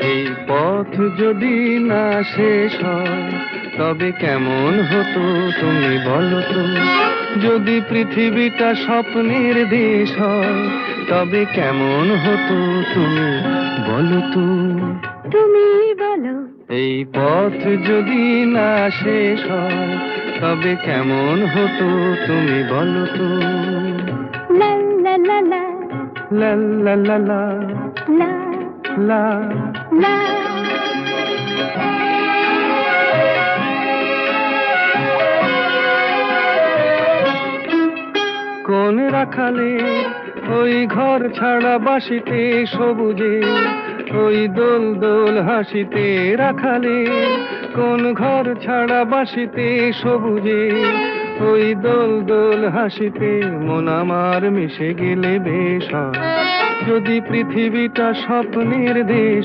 এই পথ যদি না শেষ হয় তবে কেমন হতো তুমি বলো তো। যদি পৃথিবীটা স্বপ্নের দেশ হয় তবে কেমন হতো তুমি বলো তো। তুমি বলো। এই পথ যদি না শেষ হয় তবে কেমন হতো তুমি বলো তো। লা লা লা লা লা লা লা লা লা লা। লা। কোন রাখালে ওই ঘর ছাড়া বাসিতে সবুজে, ওই দোল দোল হাসিতে রাখালে কোন ঘর ছাড়া বাসিতে সবুজে, ওই দোল দোল হাসিতে মন আমার মিশে গেলে বেশ হয়। যদি পৃথিবীটা স্বপ্নের দেশ